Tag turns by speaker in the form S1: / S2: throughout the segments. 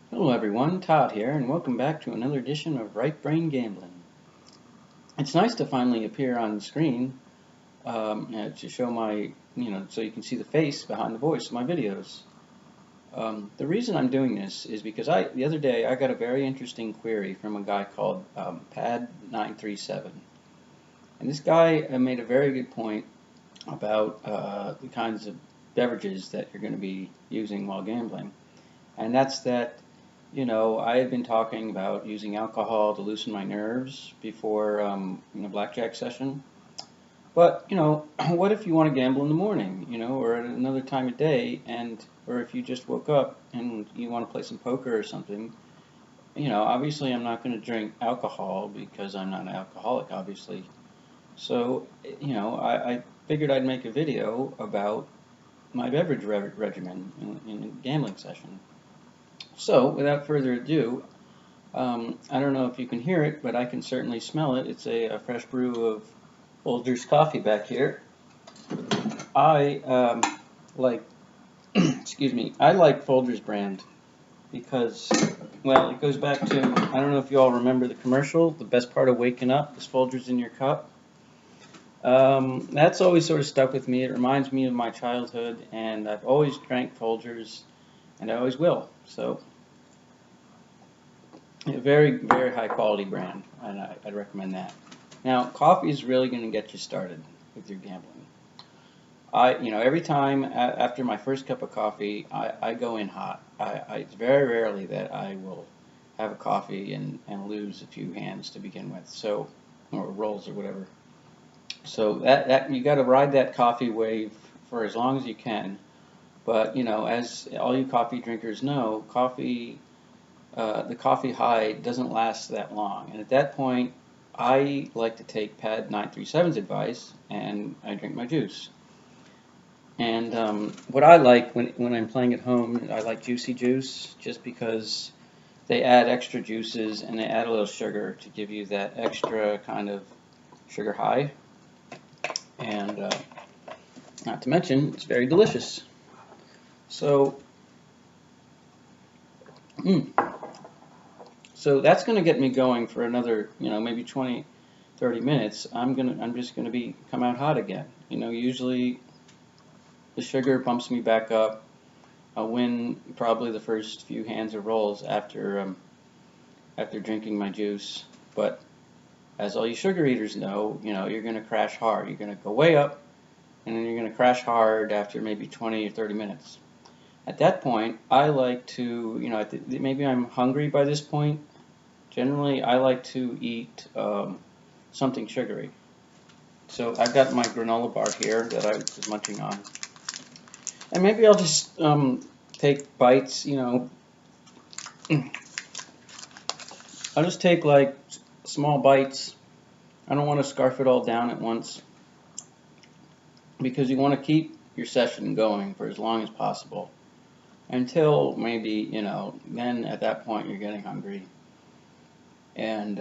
S1: Hello everyone, Todd here, and welcome back to another edition of Right Brain Gambling. It's nice to finally appear on the screen to show so you can see the face behind the voice of my videos. The reason I'm doing this is because the other day I got a very interesting query from a guy called Pad937. And this guy made a very good point about the kinds of beverages that you're going to be using while gambling. And that's that I had been talking about using alcohol to loosen my nerves before blackjack session. But what if you want to gamble in the morning, or at another time of day, or if you just woke up and you want to play some poker or something. Obviously I'm not going to drink alcohol because I'm not an alcoholic, obviously. So, I figured I'd make a video about my beverage regimen in a gambling session. So, without further ado, I don't know if you can hear it, but I can certainly smell it. It's a fresh brew of Folgers coffee back here. I like, excuse me, I like Folgers brand because, well, it goes back to, I don't know if you all remember the commercial, the best part of waking up is Folgers in your cup. That's always sort of stuck with me. It reminds me of my childhood, and I've always drank Folgers, and I always will. So, a very, very high quality brand, and I'd recommend that. Now, coffee is really going to get you started with your gambling. Every time after my first cup of coffee, I go in hot. It's very rarely that I will have a coffee and lose a few hands to begin with, so, or rolls or whatever. So that you got to ride that coffee wave for as long as you can. But as all you coffee drinkers know, the coffee high doesn't last that long. And at that point, I like to take Pad 937's advice and I drink my juice. And what I like when I'm playing at home, I like juicy juice just because they add extra juices and they add a little sugar to give you that extra kind of sugar high. And not to mention, it's very delicious. So, So that's going to get me going for another, maybe 20, 30 minutes. I'm just going to come out hot again. Usually the sugar bumps me back up. I'll win probably the first few hands of rolls after drinking my juice. But as all you sugar eaters know, you're going to crash hard. You're going to go way up, and then you're going to crash hard after maybe 20 or 30 minutes. At that point, I like to, maybe I'm hungry by this point. Generally, I like to eat something sugary. So I've got my granola bar here that I was munching on. And maybe I'll just take bites, I'll just take like small bites. I don't want to scarf it all down at once because you want to keep your session going for as long as possible until maybe, then at that point you're getting hungry. And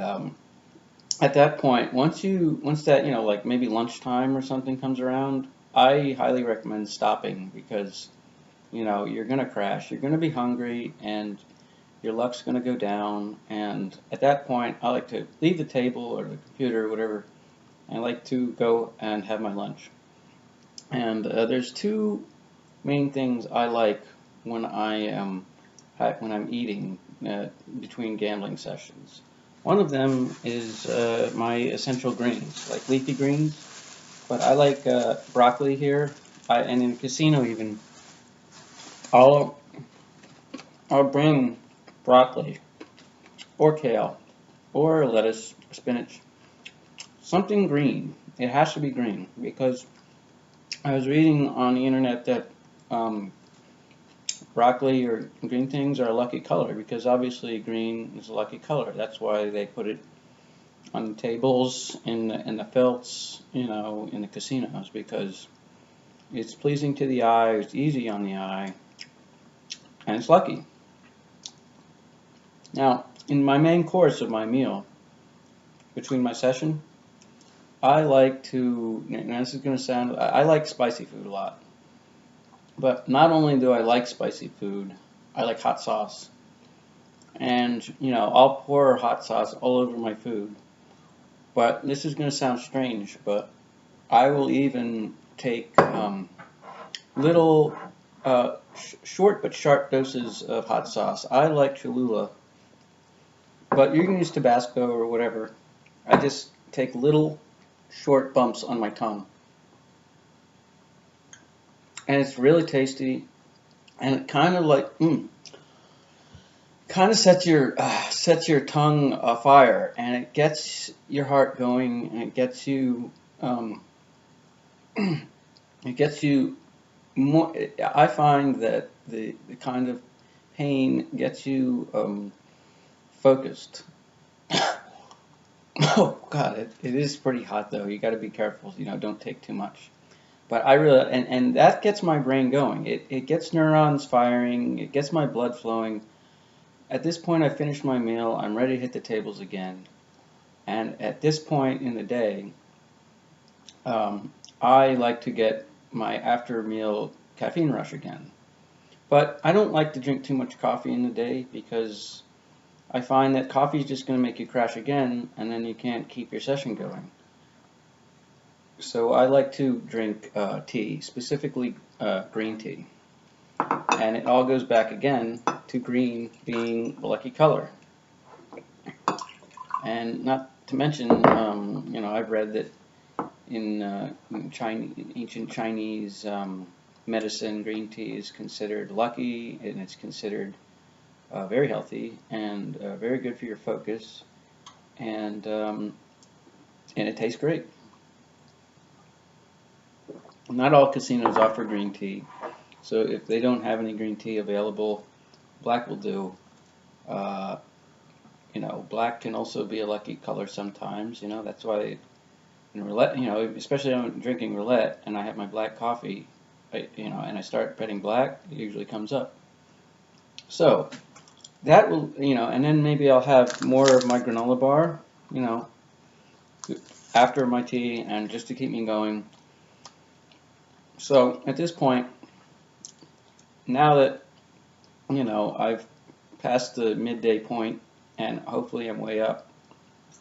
S1: at that point, once that, like maybe lunchtime or something comes around, I highly recommend stopping because, you're going to crash. You're going to be hungry and your luck's going to go down. And at that point, I like to leave the table or the computer or whatever. I like to go and have my lunch. And there's two main things I like when I'm eating between gambling sessions. One of them is my essential greens, like leafy greens, but I like broccoli here, and in the casino even, I'll bring broccoli, or kale, or lettuce, or spinach, something green. It has to be green, because I was reading on the internet that broccoli or green things are a lucky color because obviously green is a lucky color. That's why they put it on the tables in the felts, in the casinos, because it's pleasing to the eye, it's easy on the eye, and it's lucky. Now, in my main course of my meal, between my session, I like to, now this is going to sound, I like spicy food a lot. But not only do I like spicy food, I like hot sauce. and I'll pour hot sauce all over my food. But this is going to sound strange, but I will even take little short but sharp doses of hot sauce. I like Cholula, but you can use Tabasco or whatever. I just take little short bumps on my tongue, and it's really tasty, and it kind of like kind of sets your tongue afire, and it gets your heart going, and it gets you more. I find that the kind of pain gets you focused. Oh God, it is pretty hot though. You got to be careful. Don't take too much. But I really and that gets my brain going. It gets neurons firing. It gets my blood flowing. At this point, I finished my meal. I'm ready to hit the tables again. And at this point in the day, I like to get my after meal caffeine rush again. But I don't like to drink too much coffee in the day because I find that coffee is just going to make you crash again, and then you can't keep your session going. So I like to drink tea, specifically green tea. And it all goes back again to green being the lucky color. And not to mention, I've read that in ancient Chinese medicine, green tea is considered lucky, and it's considered very healthy and very good for your focus, and it tastes great. Not all casinos offer green tea, so if they don't have any green tea available, black will do. Black can also be a lucky color sometimes. That's why in roulette, especially when I'm drinking roulette and I have my black coffee, and I start betting black, it usually comes up. So that will, and then maybe I'll have more of my granola bar, after my tea, and just to keep me going. So at this point, now that I've passed the midday point, and hopefully I'm way up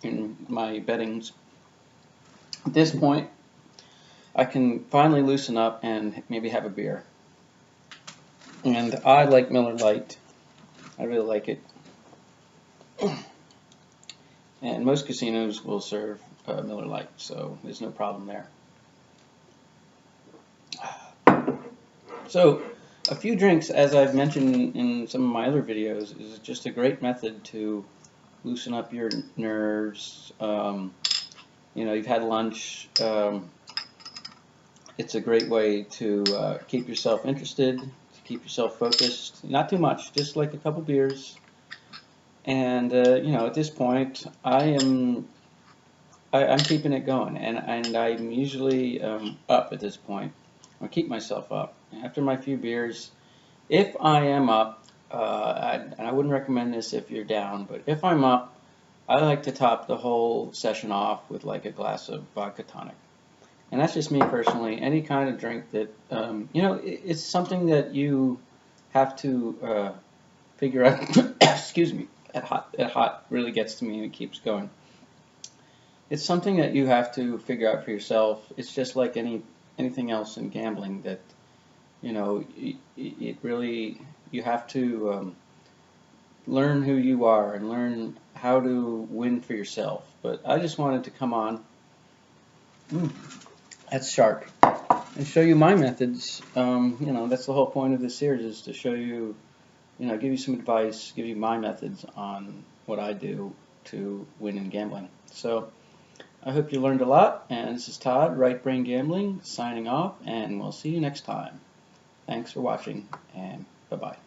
S1: in my bettings, at this point I can finally loosen up and maybe have a beer. And I like Miller Lite. I really like it. And most casinos will serve Miller Lite, so there's no problem there. So, a few drinks, as I've mentioned in some of my other videos, is just a great method to loosen up your nerves. You've had lunch. It's a great way to keep yourself interested, to keep yourself focused. Not too much, just like a couple beers. And at this point, I'm keeping it going, and I'm usually up at this point. I keep myself up. After my few beers, if I am up, and I wouldn't recommend this if you're down, but if I'm up, I like to top the whole session off with like a glass of vodka tonic. And that's just me personally. Any kind of drink that, it's something that you have to figure out. Excuse me. That hot really gets to me and it keeps going. It's something that you have to figure out for yourself. It's just like anything else in gambling that, it really, you have to learn who you are and learn how to win for yourself. But I just wanted to come on, that's sharp, and show you my methods. That's the whole point of this series, is to show you, give you some advice, give you my methods on what I do to win in gambling. So I hope you learned a lot, and this is Todd, Right Brain Gambling, signing off, and we'll see you next time. Thanks for watching, and bye-bye.